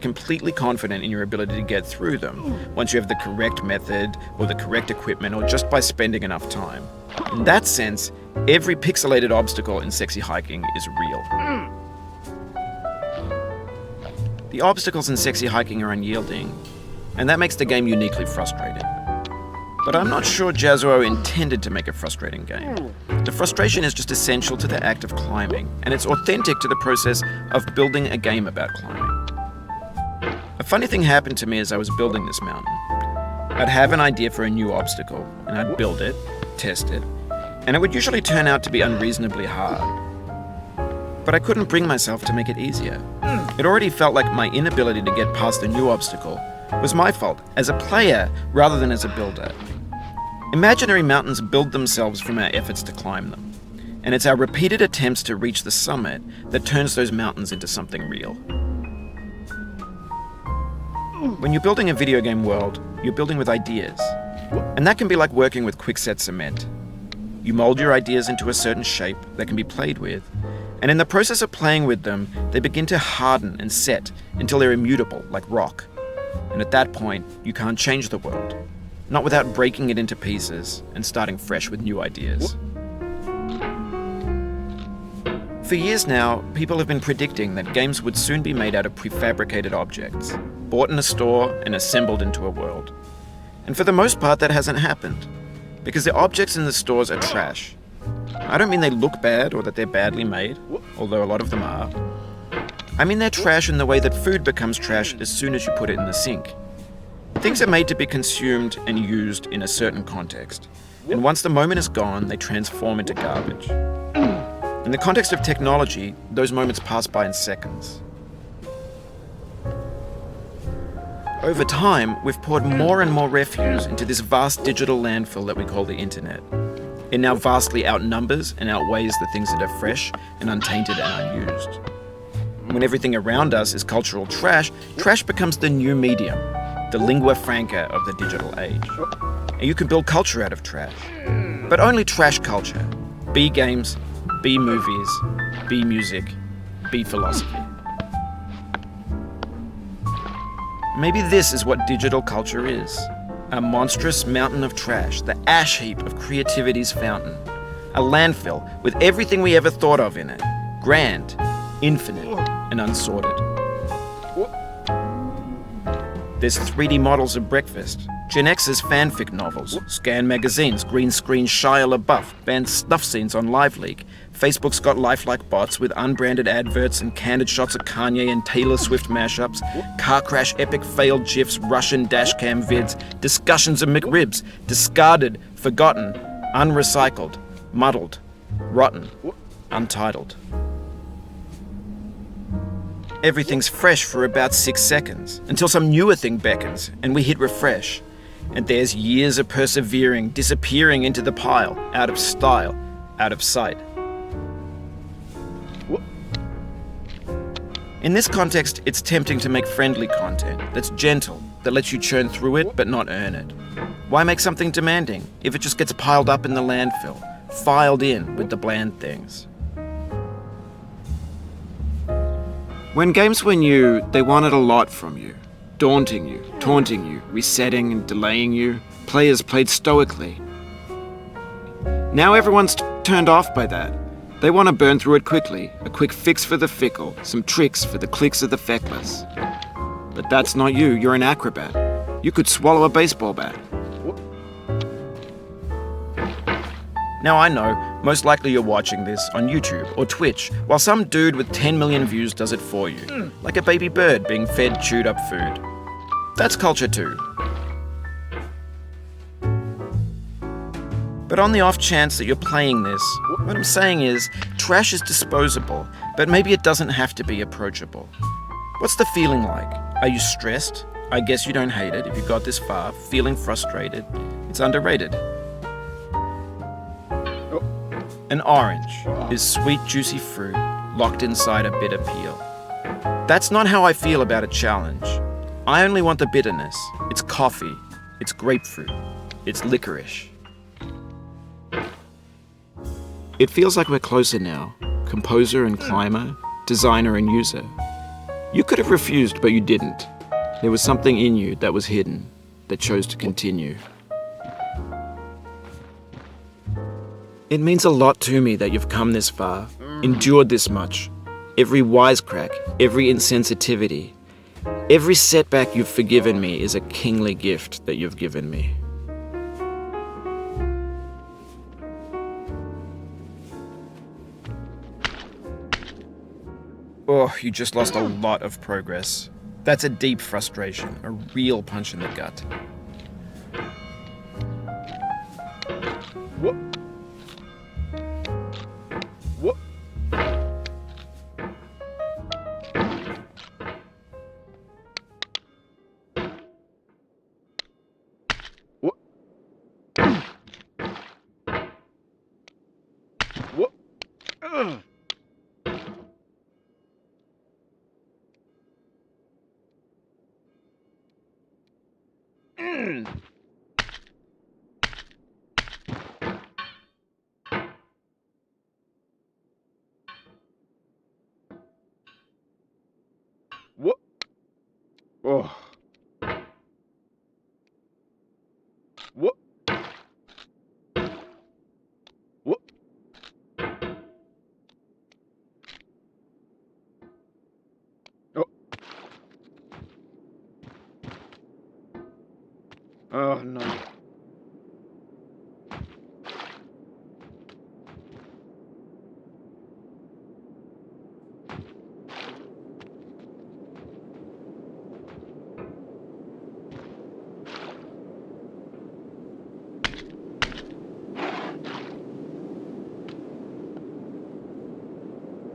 completely confident in your ability to get through them once you have the correct method or the correct equipment or just by spending enough time. In that sense, every pixelated obstacle in Sexy Hiking is real. The obstacles in Sexy Hiking are unyielding, and that makes the game uniquely frustrating. But I'm not sure Jazzuo intended to make a frustrating game. The frustration is just essential to the act of climbing, and it's authentic to the process of building a game about climbing. A funny thing happened to me as I was building this mountain. I'd have an idea for a new obstacle, and I'd build it, test it, and it would usually turn out to be unreasonably hard. But I couldn't bring myself to make it easier. It already felt like my inability to get past the new obstacle was my fault as a player rather than as a builder. Imaginary mountains build themselves from our efforts to climb them, and it's our repeated attempts to reach the summit that turns those mountains into something real. When you're building a video game world, you're building with ideas, and that can be like working with quickset cement. You mold your ideas into a certain shape that can be played with, and in the process of playing with them, they begin to harden and set until they're immutable, like rock. And at that point, you can't change the world, not without breaking it into pieces and starting fresh with new ideas. For years now, people have been predicting that games would soon be made out of prefabricated objects, bought in a store and assembled into a world. And for the most part, that hasn't happened, because the objects in the stores are trash. I don't mean they look bad or that they're badly made, although a lot of them are. I mean they're trash in the way that food becomes trash as soon as you put it in the sink. Things are made to be consumed and used in a certain context, and once the moment is gone, they transform into garbage. In the context of technology, those moments pass by in seconds. Over time, we've poured more and more refuse into this vast digital landfill that we call the internet. It now vastly outnumbers and outweighs the things that are fresh and untainted and unused. When everything around us is cultural trash, trash becomes the new medium, the lingua franca of the digital age. And you can build culture out of trash, but only trash culture. B games, B movies, B music, B philosophy. Maybe this is what digital culture is. A monstrous mountain of trash, the ash heap of creativity's fountain. A landfill with everything we ever thought of in it. Grand, infinite, and unsorted. There's 3D models of breakfast, Gen X's fanfic novels, scan magazines, green screen Shia LaBeouf, banned snuff scenes on LiveLeak. Facebook's got lifelike bots with unbranded adverts and candid shots of Kanye and Taylor Swift mashups, car crash epic failed GIFs, Russian dashcam vids, discussions of McRibs, discarded, forgotten, unrecycled, muddled, rotten, untitled. Everything's fresh for about 6 seconds, until some newer thing beckons, and we hit refresh. And there's years of persevering, disappearing into the pile, out of style, out of sight. In this context, it's tempting to make friendly content that's gentle, that lets you churn through it but not earn it. Why make something demanding if it just gets piled up in the landfill, filed in with the bland things? When games were new, they wanted a lot from you. Daunting you, taunting you, resetting and delaying you. Players played stoically. Now everyone's turned off by that. They want to burn through it quickly, a quick fix for the fickle, some tricks for the clicks of the feckless. But that's not you, you're an acrobat. You could swallow a baseball bat. Now I know, most likely you're watching this on YouTube or Twitch, while some dude with 10 million views does it for you, like a baby bird being fed chewed up food. That's culture too. But on the off chance that you're playing this, what I'm saying is, trash is disposable, but maybe it doesn't have to be approachable. What's the feeling like? Are you stressed? I guess you don't hate it if you got this far. Feeling frustrated? It's underrated. An orange is sweet, juicy fruit locked inside a bitter peel. That's not how I feel about a challenge. I only want the bitterness. It's coffee. It's grapefruit. It's licorice. It feels like we're closer now, composer and climber, designer and user. You could have refused, but you didn't. There was something in you that was hidden, that chose to continue. It means a lot to me that you've come this far, endured this much. Every wisecrack, every insensitivity, every setback you've forgiven me is a kingly gift that you've given me. Oh, you just lost a lot of progress. That's a deep frustration, a real punch in the gut. What? What? What? What? Ugh. What? Oh. What? What? Oh. Oh no.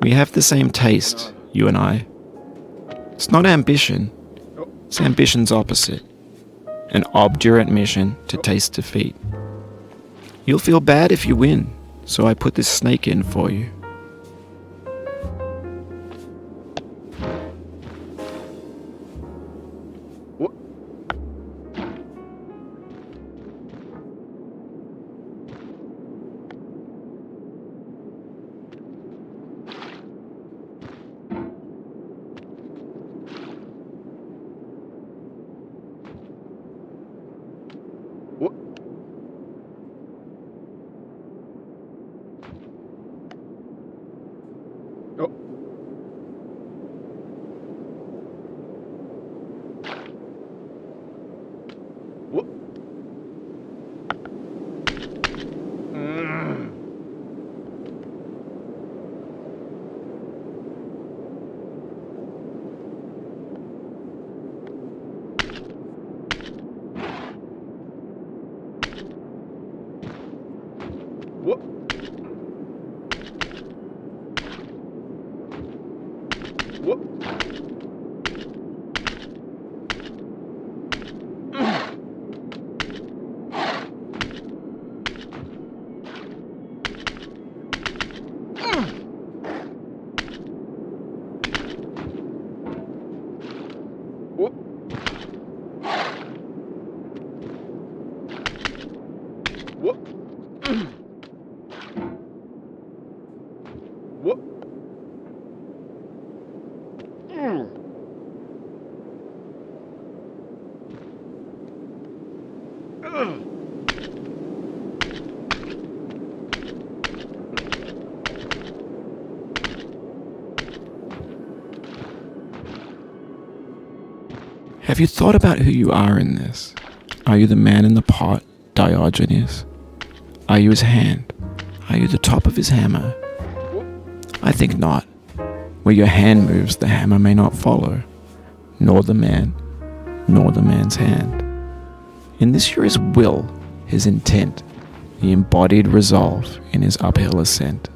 We have the same taste, you and I. It's not ambition. It's ambition's opposite. An obdurate mission to taste defeat. You'll feel bad if you win, so I put this snake in for you. What? What? Oh. What? What? What? What? What? What? Have you thought about who you are in this? Are you the man in the pot, Diogenes? Are you his hand? Are you the top of his hammer? I think not. Where your hand moves, the hammer may not follow, nor the man, nor the man's hand. In this you're his will, his intent, the embodied resolve in his uphill ascent.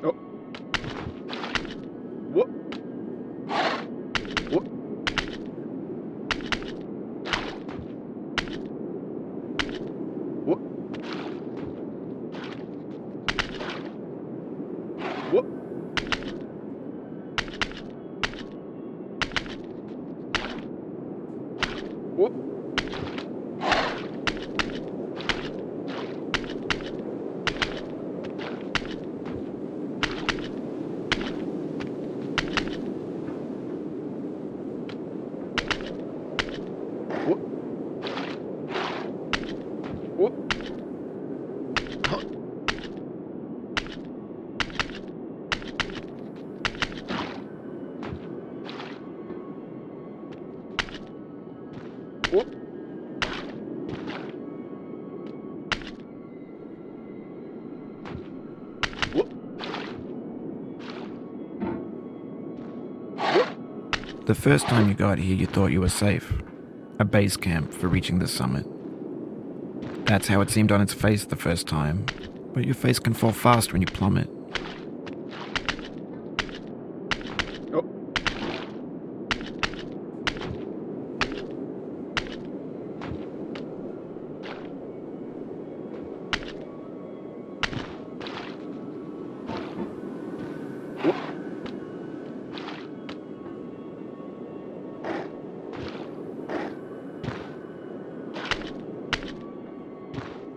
Oh. Whoop. Whoop. Whoop. Whoop. Whoop. Whoop. Whoop. Whoop. The first time you got here, you thought you were safe. A base camp for reaching the summit. That's how it seemed on its face the first time, but your face can fall fast when you plummet. Oh. Whoop.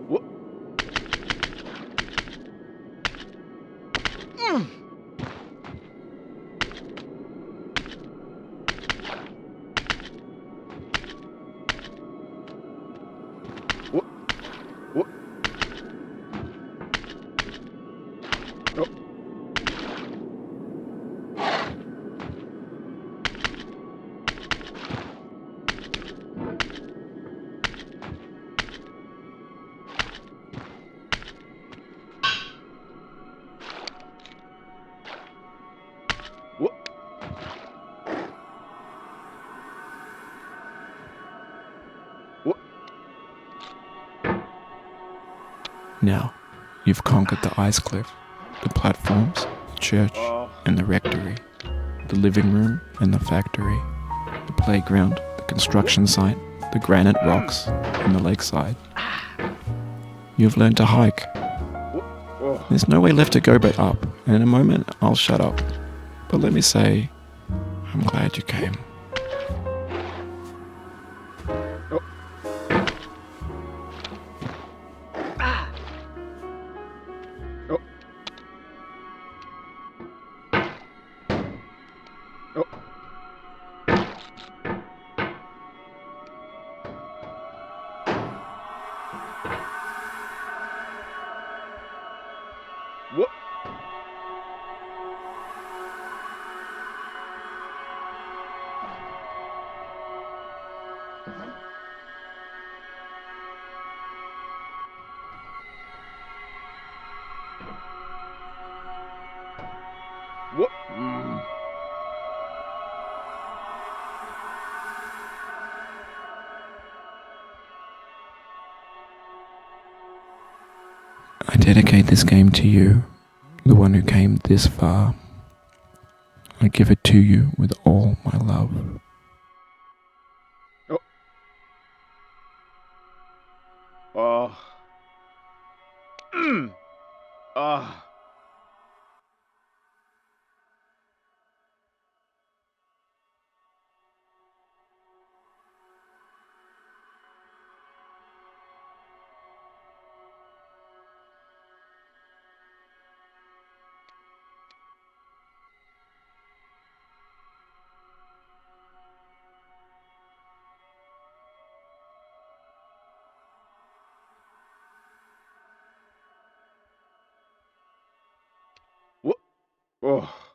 Whoop. Whoop. Whoop. Oh. Whoop. Whoop. Now, you've conquered the ice cliff, the platforms, the church, and the rectory, the living room and the factory, the playground, the construction site, the granite rocks, and the lakeside. You've learned to hike. Oh. There's no way left to go but up, and in a moment I'll shut up. But let me say, I'm glad you came. Oh. Oh. Oh. Whoop. Whoop. I dedicate this game to you, the one who came this far. I give it to you with all my love. Oh. Oh. Ah. Whoop. Oh.